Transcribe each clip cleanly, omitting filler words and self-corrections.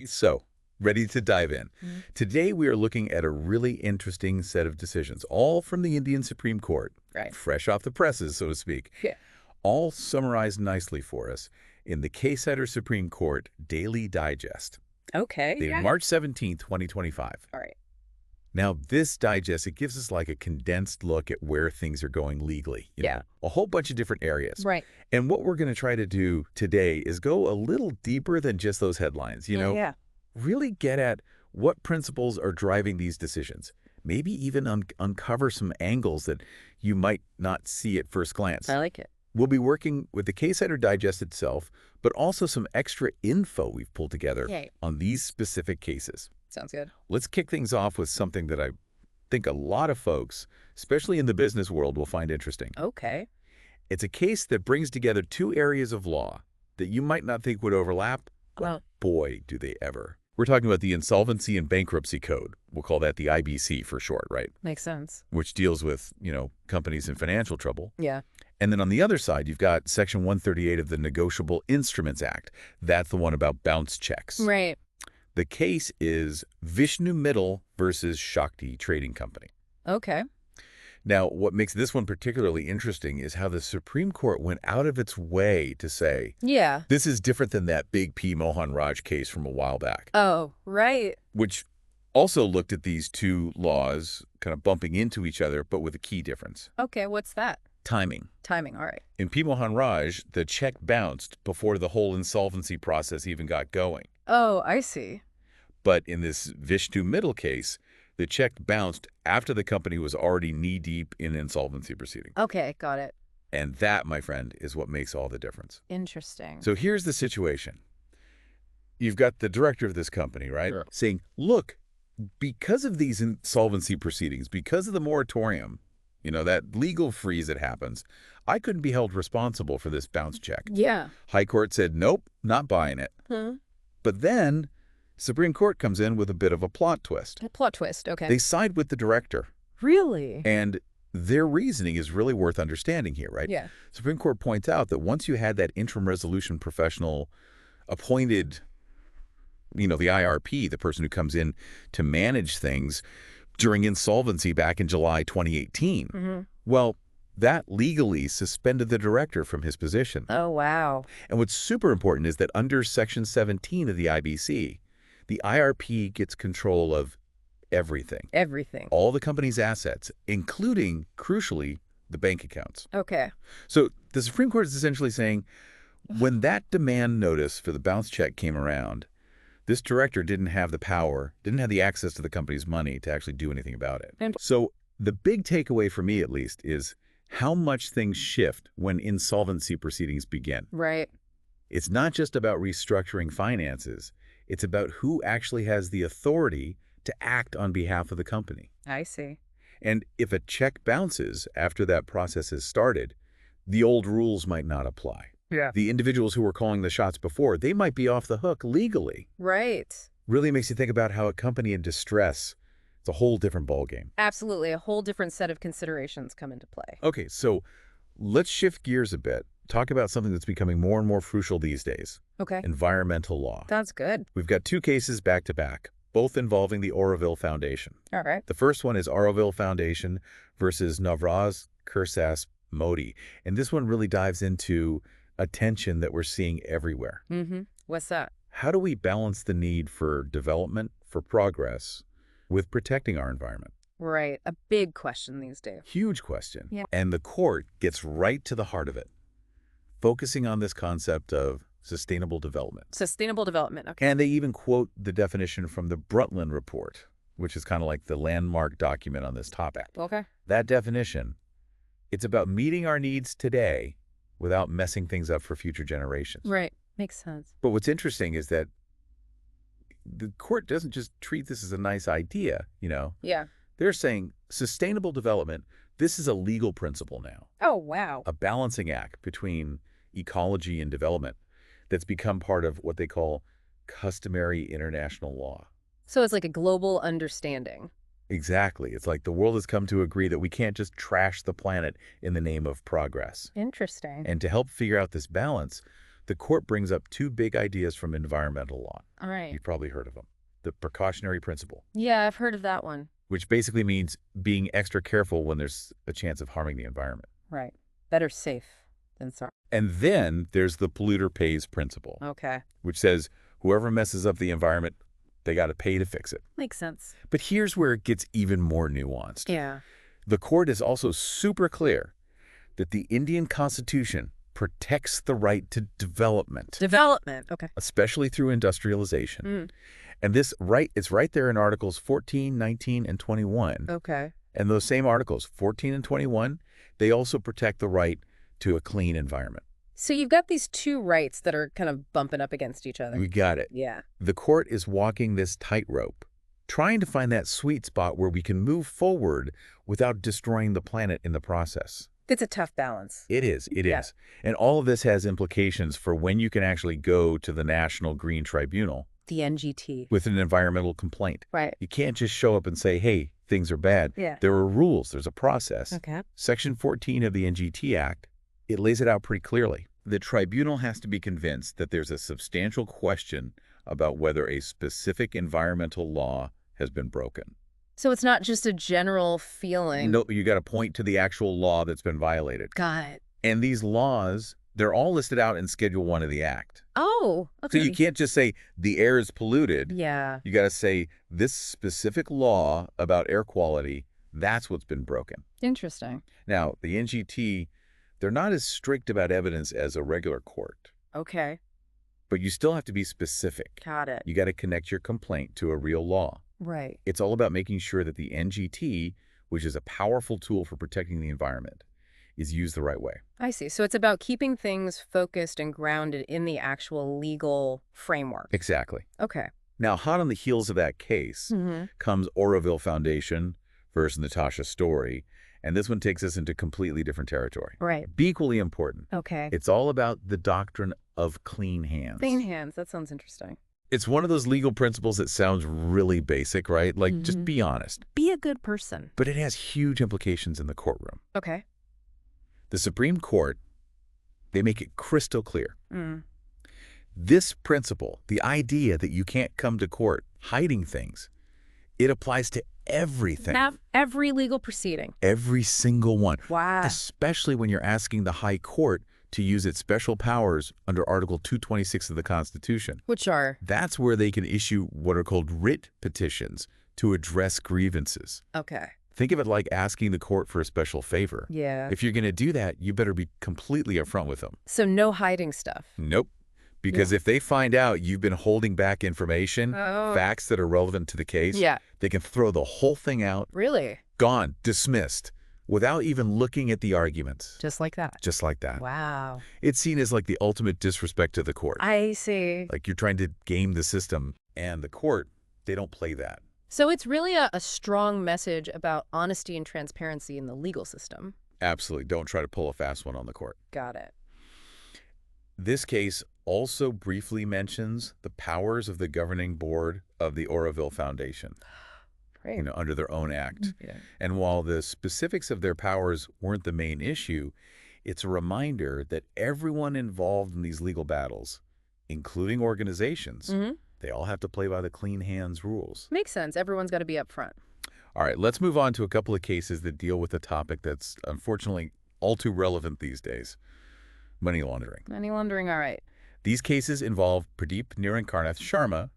So, ready to dive in. Mhm. Today we are looking at a really interesting set of decisions, all from the Indian Supreme Court, Right. fresh off the presses, so to speak, Yeah. all summarized nicely for us in the Case-Setter Supreme Court Daily Digest, Okay. dated Yeah. March 17th, 2025. All right. Now, this digest, it gives us like a condensed look at where things are going legally, Yeah. a whole bunch of different areas. Right. And what we're going to try to do today is go a little deeper than just those headlines, Yeah. really get at what principles are driving these decisions. Maybe even uncover some angles that you might not see at first glance. I like it. We'll be working with the Case-Setter Digest itself, but also some extra info we've pulled together Yay. on these specific cases. Sounds good. Let's kick things off with something that I think a lot of folks, especially in the business world, will find interesting. Okay. It's a case that brings together two areas of law that you might not think would overlap, but Well, boy, do they ever. We're talking about the Insolvency and Bankruptcy Code. We'll call that the IBC for short, right? makes sense. Which deals with, companies in financial trouble. Yeah. And then on the other side, you've got Section 138 of the Negotiable Instruments Act. That's the one about bounce checks. Right. The case is Vishnu Mittal versus Shakti Trading Company. Okay. Now, what makes this one particularly interesting is how the Supreme Court went out of its way to say, Yeah. this is different than that big P. Mohan Raj case from a while back, Oh, right. which also looked at these two laws kind of bumping into each other, but with a key difference. Okay. What's that? Timing. Timing. All right. In P. Mohan Raj, the check bounced before the whole insolvency process even got going. Oh, I see. But in this Vishnu Mittal case, the check bounced after the company was already knee-deep in insolvency proceeding. Okay. Got it. And that, my friend, is what makes all the difference. Interesting. So here's the situation. You've got the director of this company, right? Sure. Saying, look, because of these insolvency proceedings, because of the moratorium, that legal freeze that happens, I couldn't be held responsible for this bounce check. Yeah. High Court said, nope, not buying it. Huh? But then Supreme Court comes in with a bit of a plot twist. A plot twist. Okay. They side with the director. Really? And their reasoning is really worth understanding here, right? Yeah. Supreme Court points out that once you had that interim resolution professional appointed, the IRP, the person who comes in to manage things during insolvency back in July 2018, Mm-hmm. well, that legally suspended the director from his position. Oh, wow. And what's super important is that under Section 17 of the IBC, the IRP gets control of everything. Everything. All the company's assets, including, crucially, the bank accounts. Okay. So the Supreme Court is essentially saying, when that demand notice for the bounce check came around, this director didn't have the power, didn't have the access to the company's money to actually do anything about it. And- So the big takeaway for me, at least, is how much things shift when insolvency proceedings begin. Right. It's not just about restructuring finances. It's about who actually has the authority to act on behalf of the company. I see. And if a check bounces after that process has started, the old rules might not apply. Yeah. The individuals who were calling the shots before, they might be off the hook legally. Right. Really makes you think about how a company in distress, it's a whole different ballgame. Absolutely. A whole different set of considerations come into play. Okay, so let's shift gears a bit. Talk about something that's becoming more and more crucial these days, Okay. environmental law. That's good. We've got two cases back to back, both involving the Auroville Foundation. All right. The first one is Auroville Foundation versus Navraz Kursas Modi. And this one really dives into a tension that we're seeing everywhere. Mm-hmm. What's that? How do we balance the need for development, for progress, with protecting our environment? Right. A big question these days. Huge question. Yeah. And the court gets right to the heart of it, focusing on this concept of sustainable development. Sustainable development. Okay. And they even quote the definition from the Brundtland Report, which is kind of like the landmark document on this topic. Okay. That definition, it's about meeting our needs today without messing things up for future generations. Right. Makes sense. But what's interesting is that the court doesn't just treat this as a nice idea, Yeah. They're saying sustainable development, this is a legal principle now, Oh, wow. a balancing act between ecology and development that's become part of what they call customary international law. So it's like a global understanding. Exactly. It's like the world has come to agree that we can't just trash the planet in the name of progress. Interesting. And to help figure out this balance, the court brings up two big ideas from environmental law. All right. You've probably heard of them. The precautionary principle, Yeah, I've heard of that one. which basically means being extra careful when there's a chance of harming the environment. Right. Better safe than sorry. And then there's the polluter pays principle, Okay. which says whoever messes up the environment, they got to pay to fix it. Makes sense. But here's where it gets even more nuanced. Yeah. The court is also super clear that the Indian Constitution protects the right to development, Development. Okay. especially through industrialization. Mm. And this right, it's right there in Articles 14, 19, and 21. Okay. And those same articles, 14 and 21, they also protect the right to a clean environment. So you've got these two rights that are kind of bumping up against each other. We got it. Yeah. The court is walking this tightrope, trying to find that sweet spot where we can move forward without destroying the planet in the process. It's a tough balance. It is. It Yeah. is. And all of this has implications for when you can actually go to the National Green Tribunal The NGT. with an environmental complaint. Right. You can't just show up and say, hey, things are bad. Yeah. There are rules. There's a process. Okay. Section 14 of the NGT Act, it lays it out pretty clearly. The tribunal has to be convinced that there's a substantial question about whether a specific environmental law has been broken. So it's not just a general feeling. No, you got to point to the actual law that's been violated. Got it. And these laws, they're all listed out in Schedule 1 of the Act. Oh, So okay. you can't just say the air is polluted. Yeah. You got to say this specific law about air quality, that's what's been broken. Interesting. Now, the NGT, they're not as strict about evidence as a regular court, Okay. but you still have to be specific. Got it. You got to connect your complaint to a real law. Right. It's all about making sure that the NGT, which is a powerful tool for protecting the environment, is used the right way. I see. So it's about keeping things focused and grounded in the actual legal framework. Exactly. Okay. Now, hot on the heels of that case Mm-hmm. comes Oroville Foundation versus Natasha Story, and this one takes us into completely different territory. Right. Equally important. Okay. It's all about the doctrine of clean hands. Clean hands. That sounds interesting. It's one of those legal principles that sounds really basic, right? Like, just Mhm. be honest. Be a good person. But it has huge implications in the courtroom. Okay. The Supreme Court, they make it crystal clear. Mm. This principle, the idea that you can't come to court hiding things, it applies to everything. Every legal proceeding. Every single one. Wow. Especially when you're asking the High Court to use its special powers under Article 226 of the Constitution. Which are? That's where they can issue what are called writ petitions to address grievances. Okay. Think of it like asking the court for a special favor. Yeah. If you're going to do that, you better be completely upfront with them. So no hiding stuff. Nope. Because if they find out you've been holding back information, Oh. facts that are relevant to the case, Yeah. they can throw the whole thing out, Really? gone, dismissed, without even looking at the arguments. Just like that. Just like that. Wow. It's seen as like the ultimate disrespect to the court. I see. Like you're trying to game the system, and the court, they don't play that. So it's really a strong message about honesty and transparency in the legal system. Absolutely. Don't try to pull a fast one on the court. Got it. This case also briefly mentions the powers of the governing board of the Oroville Foundation, Great. under their own act. Yeah. And while the specifics of their powers weren't the main issue, it's a reminder that everyone involved in these legal battles, including organizations, Mm-hmm. they all have to play by the clean hands rules. Makes sense. Everyone's got to be up front. All right, let's move on to a couple of cases that deal with a topic that's unfortunately all too relevant these days: money laundering. Money laundering, all right. These cases involve Pradeep Nirankarnath Sharma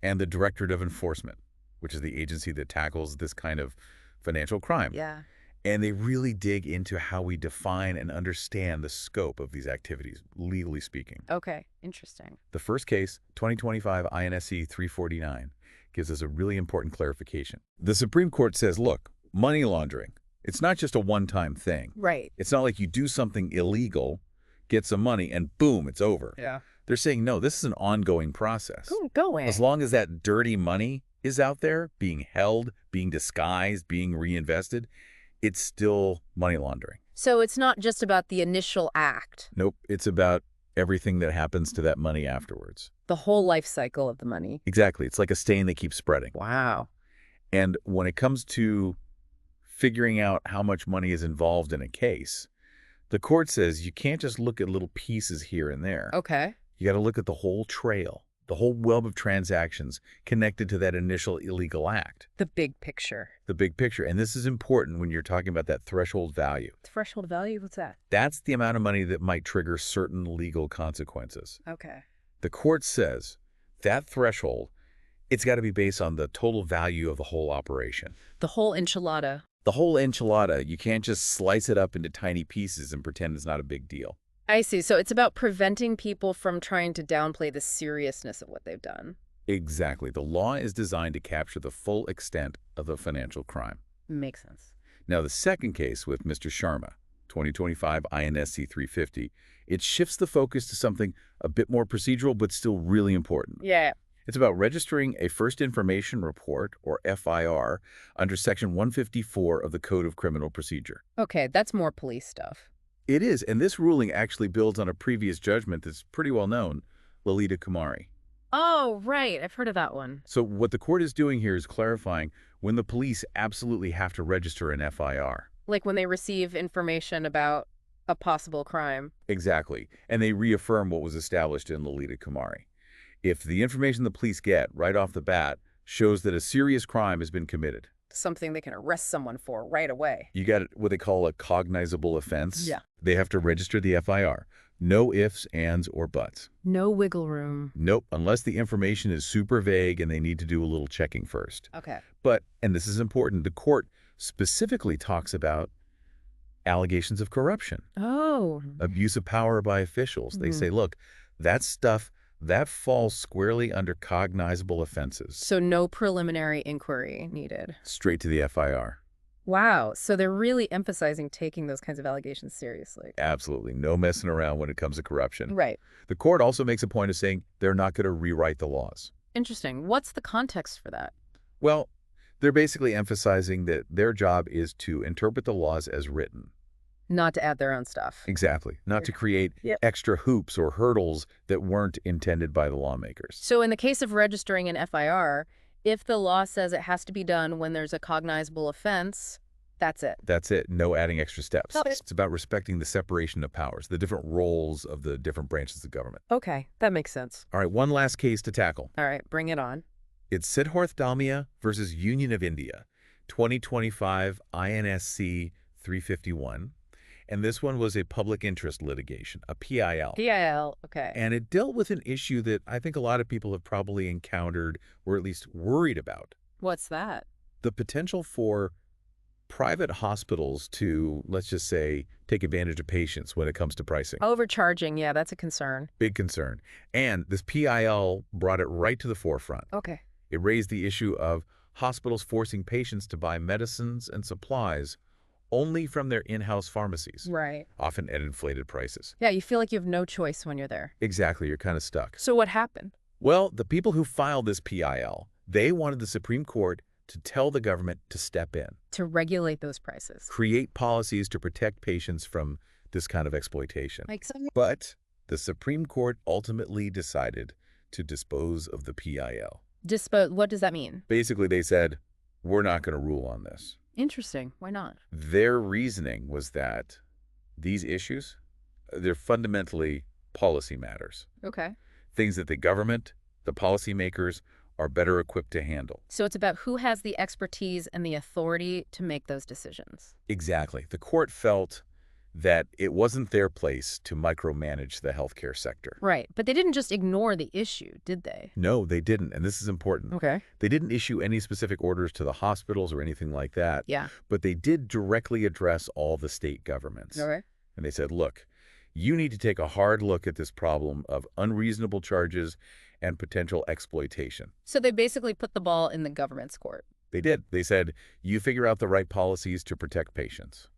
and the Directorate of Enforcement, which is the agency that tackles this kind of financial crime. Yeah. And they really dig into how we define and understand the scope of these activities, legally speaking. Okay. Interesting. The first case, 2025 INSC 349, gives us a really important clarification. The Supreme Court says, look, money laundering, it's not just a one-time thing. Right. It's not like you do something illegal, get some money, and boom, it's over. Yeah. They're saying, no, this is an ongoing process. Going. As long as that dirty money is out there, being held, being disguised, being reinvested, it's still money laundering. So it's not just about the initial act, Nope, it's about everything that happens to that money afterwards. the whole life cycle of the money. Exactly. It's like a stain that keeps spreading. Wow. And when it comes to figuring out how much money is involved in a case, The court says you can't just look at little pieces here and there. Okay. You got to look at the whole trail, the whole web of transactions connected to that initial illegal act. The big picture. The big picture. And this is important when you're talking about that threshold value. Threshold value? What's that? That's the amount of money that might trigger certain legal consequences. Okay. The court says that threshold, it's got to be based on the total value of the whole operation. The whole enchilada. The whole enchilada, you can't just slice it up into tiny pieces and pretend it's not a big deal. I see. So it's about preventing people from trying to downplay the seriousness of what they've done. Exactly. The law is designed to capture the full extent of the financial crime. Makes sense. Now, the second case with Mr. Sharma, 2025 INSC 350, it shifts the focus to something a bit more procedural but still really important. Yeah. It's about registering a First Information Report, or FIR, under Section 154 of the Code of Criminal Procedure. Okay, that's more police stuff. It is, and this ruling actually builds on a previous judgment that's pretty well known, Lalita Kumari. Oh, right. I've heard of that one. So what the court is doing here is clarifying when the police absolutely have to register an FIR. Like when they receive information about a possible crime. Exactly, and they reaffirm what was established in Lalita Kumari. If the information the police get right off the bat shows that a serious crime has been committed, Something they can arrest someone for right away. you got what they call a cognizable offense. Yeah. They have to register the FIR. No ifs, ands, or buts. No wiggle room. Nope, unless the information is super vague and they need to do a little checking first. Okay. But, and this is important, the court specifically talks about allegations of corruption, Oh. abuse of power by officials. They say, look, that stuff, that falls squarely under cognizable offenses. So no preliminary inquiry needed. Straight to the FIR. Wow. So they're really emphasizing taking those kinds of allegations seriously. Absolutely. No messing around when it comes to corruption. Right. The court also makes a point of saying they're not going to rewrite the laws. Interesting. What's the context for that? Well, they're basically emphasizing that their job is to interpret the laws as written. Not to add their own stuff. Exactly. Not to create Yep. extra hoops or hurdles that weren't intended by the lawmakers. So in the case of registering an FIR, if the law says it has to be done when there's a cognizable offense, that's it. That's it. No adding extra steps. Okay. It's about respecting the separation of powers, the different roles of the different branches of government. Okay, that makes sense. All right, one last case to tackle. All right, bring it on. It's Siddharth Dalmia versus Union of India, 2025 INSC 351. And this one was a public interest litigation, a PIL. PIL, okay. And it dealt with an issue that I think a lot of people have probably encountered or at least worried about. What's that? The potential for private hospitals to, let's just say, take advantage of patients when it comes to pricing. Overcharging, yeah, that's a concern. Big concern. And this PIL brought it right to the forefront. Okay. It raised the issue of hospitals forcing patients to buy medicines and supplies only from their in-house pharmacies, Right. often at inflated prices. Yeah, you feel like you have no choice when you're there. Exactly, you're kind of stuck. So what happened? Well, the people who filed this PIL, they wanted the Supreme Court to tell the government to step in, To regulate those prices. create policies to protect patients from this kind of exploitation. Like some... But the Supreme Court ultimately decided to dispose of the PIL. What does that mean? Basically, they said, we're not going to rule on this. Interesting. Why not? Their reasoning was that these issues, they're fundamentally policy matters, Okay. things that the government, the policymakers, are better equipped to handle. So it's about who has the expertise and the authority to make those decisions. Exactly. The court felt that it wasn't their place to micromanage the healthcare sector. Right. But they didn't just ignore the issue, did they? No, they didn't, and this is important. Okay. They didn't issue any specific orders to the hospitals or anything like that, Yeah. but they did directly address all the state governments. Okay. And they said, look, you need to take a hard look at this problem of unreasonable charges and potential exploitation. So they basically put the ball in the government's court. They did. They said, you figure out the right policies to protect patients.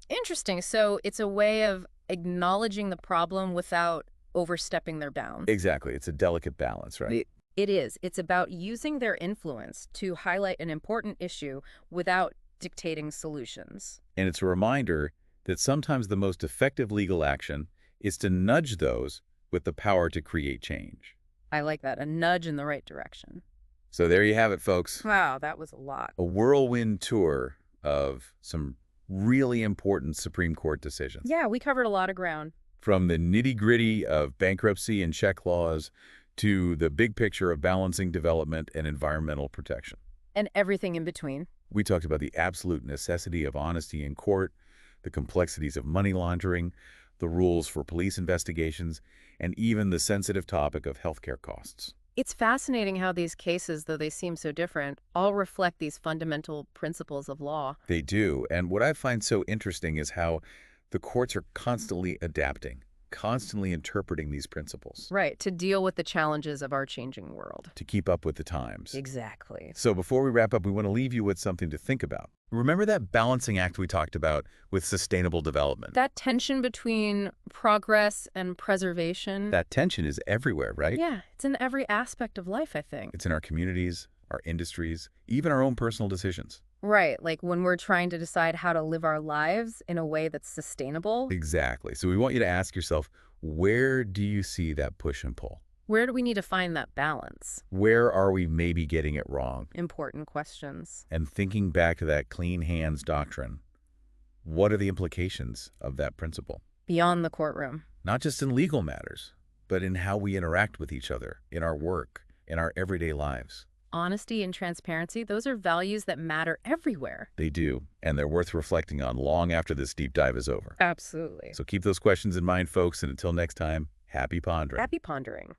Interesting. So it's a way of acknowledging the problem without overstepping their bounds. Exactly. It's a delicate balance, right? It is. It's about using their influence to highlight an important issue without dictating solutions. And it's a reminder that sometimes the most effective legal action is to nudge those with the power to create change. I like that. A nudge in the right direction. So there you have it, folks. Wow, that was a lot. A whirlwind tour of some really important Supreme Court decisions. Yeah, we covered a lot of ground. From the nitty-gritty of bankruptcy and check laws to the big picture of balancing development and environmental protection. And everything in between. We talked about the absolute necessity of honesty in court, the complexities of money laundering, the rules for police investigations, and even the sensitive topic of healthcare costs. It's fascinating how these cases, though they seem so different, all reflect these fundamental principles of law. They do, and what I find so interesting is how the courts are constantly adapting, constantly interpreting these principles Right, to deal with the challenges of our changing world. to keep up with the times. Exactly. So before we wrap up, we want to leave you with something to think about. Remember that balancing act we talked about with sustainable development? That tension between progress and preservation. That tension is everywhere, right? Yeah, it's in every aspect of life, I think. It's in our communities, our industries, even our own personal decisions. Right, like when we're trying to decide how to live our lives in a way that's sustainable. Exactly. So we want you to ask yourself, where do you see that push and pull? Where do we need to find that balance? Where are we maybe getting it wrong? Important questions. And thinking back to that clean hands doctrine, what are the implications of that principle? Beyond the courtroom. Not just in legal matters, but in how we interact with each other, in our work, in our everyday lives. Honesty and transparency, those are values that matter everywhere. They do, and they're worth reflecting on long after this deep dive is over. Absolutely. So keep those questions in mind, folks, and until next time, happy pondering. Happy pondering.